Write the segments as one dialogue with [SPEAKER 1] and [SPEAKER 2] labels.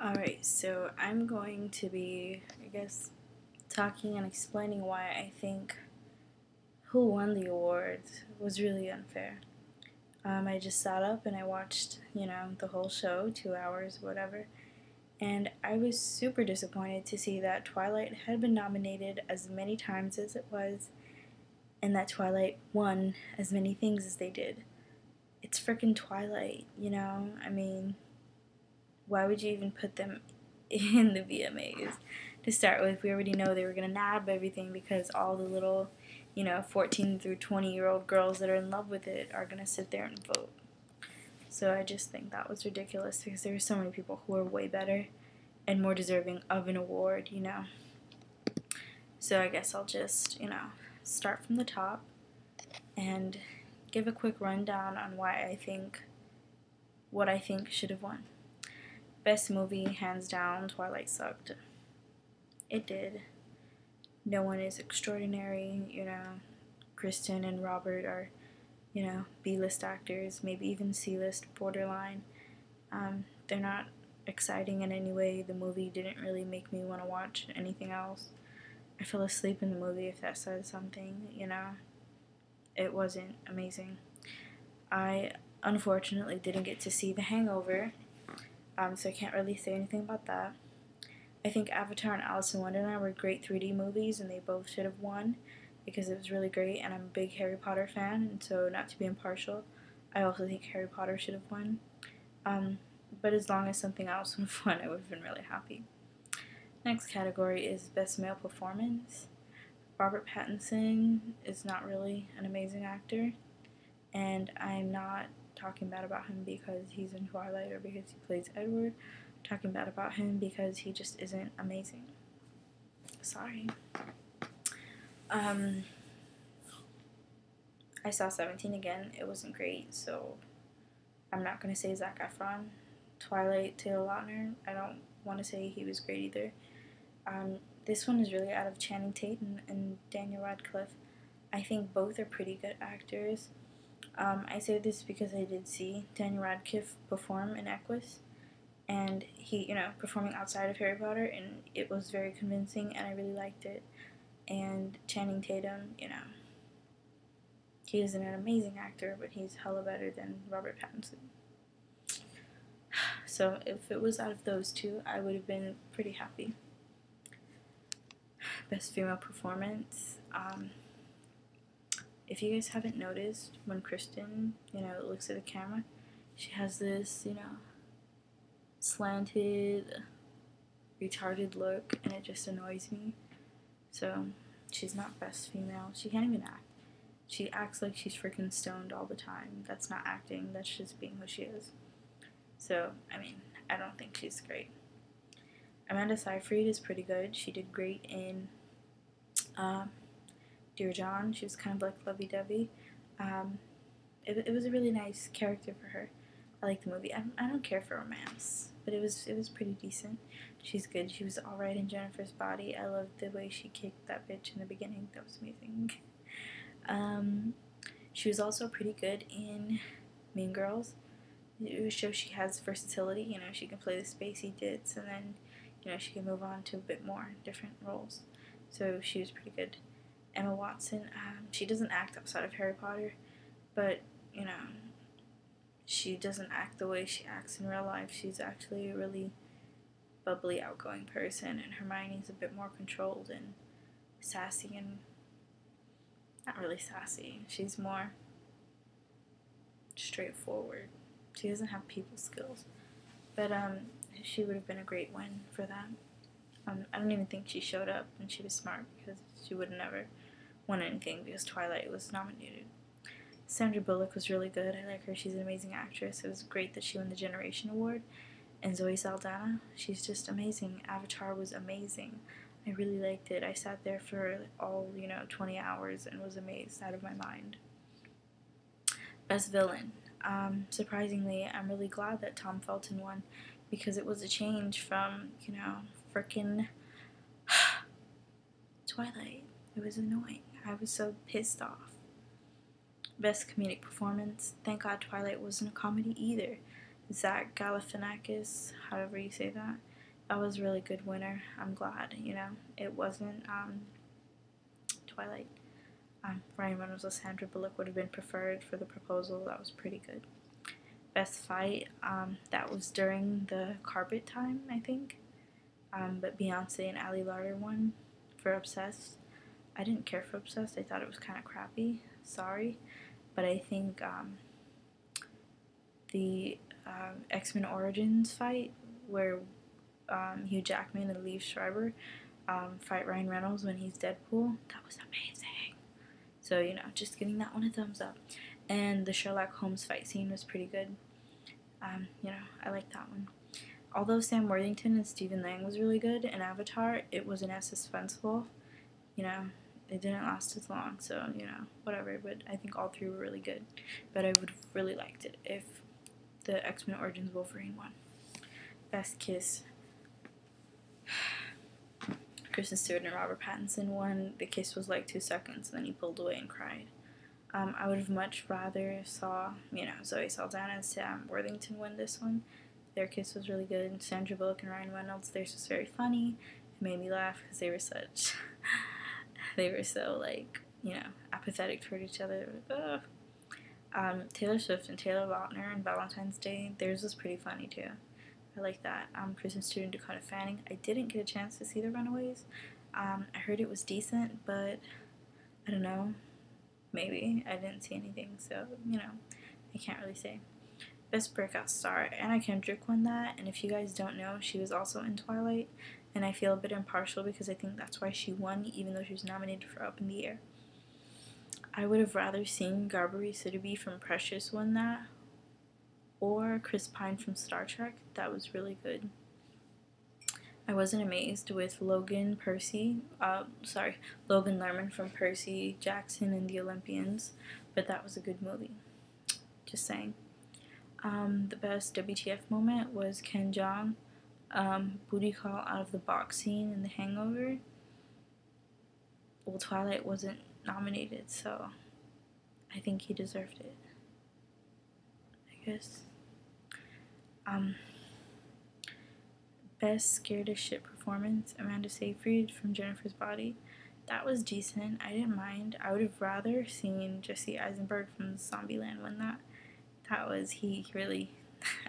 [SPEAKER 1] Alright, so I'm going to be, talking and explaining why I think who won the awards was really unfair. I just sat up and I watched, the whole show, 2 hours, whatever, and I was super disappointed to see that Twilight had been nominated as many times as it was, and that Twilight won as many things as they did. It's frickin' Twilight, I mean, why would you even put them in the VMAs? To start with, we already know they were going to nab everything because all the little, 14 through 20-year-old girls that are in love with it are going to sit there and vote. So I just think that was ridiculous because there were so many people who were way better and more deserving of an award. So I guess I'll just, start from the top and give a quick rundown on what I think should have won. Best movie, hands down, Twilight sucked. It did. No one is extraordinary, Kristen and Robert are, B-list actors, maybe even C-list, borderline. They're not exciting in any way. The movie didn't really make me want to watch anything else. I fell asleep in the movie, if that says something, It wasn't amazing. I unfortunately didn't get to see The Hangover, so I can't really say anything about that. I think Avatar and Alice in Wonderland were great 3D movies, and they both should have won because it was really great, and I'm a big Harry Potter fan, and so not to be impartial, I also think Harry Potter should have won. But as long as something else would have won, I would have been really happy. Next category is Best Male Performance. Robert Pattinson is not really an amazing actor, and I'm not talking bad about him because he's in Twilight or because he plays Edward. I'm talking bad about him because he just isn't amazing. Sorry. I saw 17 again. It wasn't great, so I'm not going to say Zach Efron. Twilight, Taylor Lautner, I don't want to say he was great either. This one is really out of Channing Tatum and Daniel Radcliffe. I think both are pretty good actors. I say this because I did see Daniel Radcliffe perform in Equus, and he, performing outside of Harry Potter, and it was very convincing, and I really liked it. And Channing Tatum, he isn't an amazing actor, but he's hella better than Robert Pattinson. So if it was out of those two, I would have been pretty happy. Best female performance. If you guys haven't noticed, when Kristen, looks at the camera, she has this, slanted, retarded look, and it just annoys me. So, she's not best female. She can't even act. She acts like she's freaking stoned all the time. That's not acting, that's just being who she is. So, I don't think she's great. Amanda Seyfried is pretty good. She did great in Dear John. She was kind of like lovey-dovey. It was a really nice character for her. I like the movie. I don't care for romance, but it was pretty decent. She's good. She was alright in Jennifer's Body. I loved the way she kicked that bitch in the beginning. That was amazing. She was also pretty good in Mean Girls. It shows she has versatility. She can play the spacey ditz, and then, she can move on to a bit more different roles. So she was pretty good. Emma Watson, she doesn't act outside of Harry Potter, but, she doesn't act the way she acts in real life. She's actually a really bubbly, outgoing person, and Hermione's a bit more controlled and sassy, and not really sassy. She's more straightforward. She doesn't have people skills, but she would have been a great win for that. I don't even think she showed up, and she was smart because she would have never won anything because Twilight was nominated. Sandra Bullock was really good. I like her. She's an amazing actress. It was great that she won the Generation Award. And Zoe Saldana, she's just amazing. Avatar was amazing. I really liked it. I sat there for all, 20 hours and was amazed out of my mind. Best Villain. Surprisingly, I'm really glad that Tom Felton won because it was a change from, frickin' Twilight. It was annoying. I was so pissed off. Best Comedic Performance. Thank God Twilight wasn't a comedy either. Zach Galifianakis, however you say that, That was a really good winner. I'm glad, you know. It wasn't Twilight. Ryan Reynolds or Sandra Bullock would have been preferred for the proposal. That was pretty good. Best fight, that was during the carpet time, I think. But Beyonce and Ali Larter won for Obsessed. I didn't care for Obsessed. I thought it was kind of crappy. Sorry. But I think the X-Men Origins fight where Hugh Jackman and Liev Schreiber fight Ryan Reynolds when he's Deadpool, that was amazing. So, you know, just giving that one a thumbs up. And the Sherlock Holmes fight scene was pretty good. You know, I like that one. Although Sam Worthington and Stephen Lang was really good in Avatar, it wasn't as suspenseful. You know, it didn't last as long, so, you know, whatever. But I think all three were really good. But I would have really liked it if the X-Men Origins Wolverine won. Best kiss. Kristen Stewart and Robert Pattinson won. The kiss was like 2 seconds, and then he pulled away and cried. I would have much rather saw, you know, Zoe Saldana and Sam Worthington win this one. Their kiss was really good. Sandra Bullock and Ryan Reynolds, theirs was very funny. It made me laugh because they were such, they were so, like, you know, apathetic toward each other. Taylor Swift and Taylor Lautner and Valentine's Day, theirs was pretty funny too. I like that. Kristen Stewart and Dakota Fanning. I didn't get a chance to see The Runaways. I heard it was decent, but I don't know. Maybe. I didn't see anything, so, you know, I can't really say. Best Breakout Star. Anna Kendrick won that, and if you guys don't know, she was also in Twilight, and I feel a bit impartial because I think that's why she won, even though she was nominated for Up in the Air. I would have rather seen Garbary Sidibe from Precious win that, or Chris Pine from Star Trek. That was really good. I wasn't amazed with Logan Lerman from Percy Jackson and the Olympians, but that was a good movie. Just saying. The best WTF moment was Ken Jeong booty call out of the box scene in the Hangover. Well, Twilight wasn't nominated, so I think he deserved it, I guess. Best scared as shit performance, Amanda Seyfried from Jennifer's Body. That was decent. I didn't mind. I would have rather seen Jesse Eisenberg from Zombieland win that. That was, he really,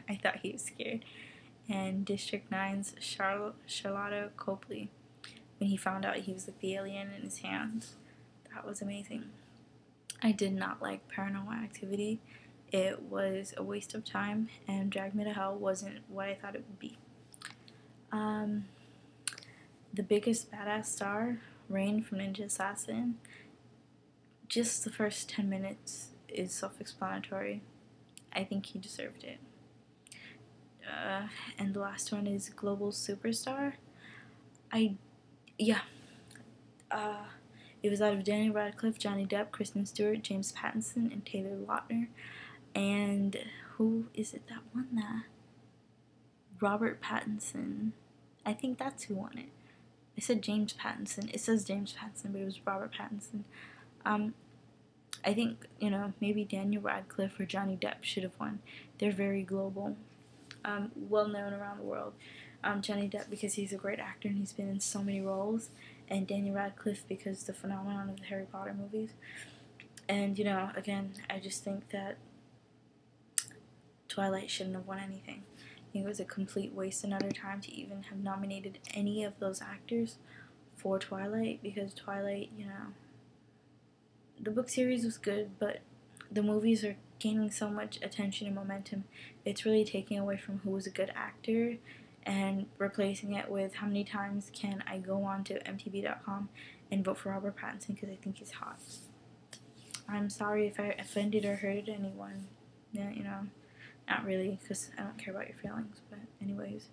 [SPEAKER 1] I thought he was scared. And District 9's Charlotte Copley, when he found out he was like the alien in his hands. That was amazing. I did not like Paranormal Activity. It was a waste of time, and Drag Me to Hell wasn't what I thought it would be. The biggest badass star, Rain from Ninja Assassin. Just the first 10 minutes is self-explanatory. I think he deserved it. And the last one is Global Superstar. It was out of Daniel Radcliffe, Johnny Depp, Kristen Stewart, James Pattinson, and Taylor Lautner. And who is it that won that? Robert Pattinson. I think that's who won it. I said James Pattinson. It says James Pattinson, but it was Robert Pattinson. I think, you know, maybe Daniel Radcliffe or Johnny Depp should have won. They're very global, well known around the world. Johnny Depp because he's a great actor and he's been in so many roles, and Daniel Radcliffe because the phenomenon of the Harry Potter movies. And, you know, again, I just think that Twilight shouldn't have won anything. I think it was a complete waste of another time to even have nominated any of those actors for Twilight, because Twilight, you know, the book series was good, but the movies are gaining so much attention and momentum. It's really taking away from who was a good actor and replacing it with how many times can I go on to MTV.com and vote for Robert Pattinson because I think he's hot. I'm sorry if I offended or hurted anyone. Yeah, you know, not really, because I don't care about your feelings. But anyways,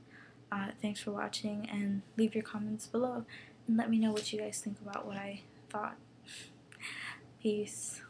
[SPEAKER 1] thanks for watching, and leave your comments below and let me know what you guys think about what I thought. Peace.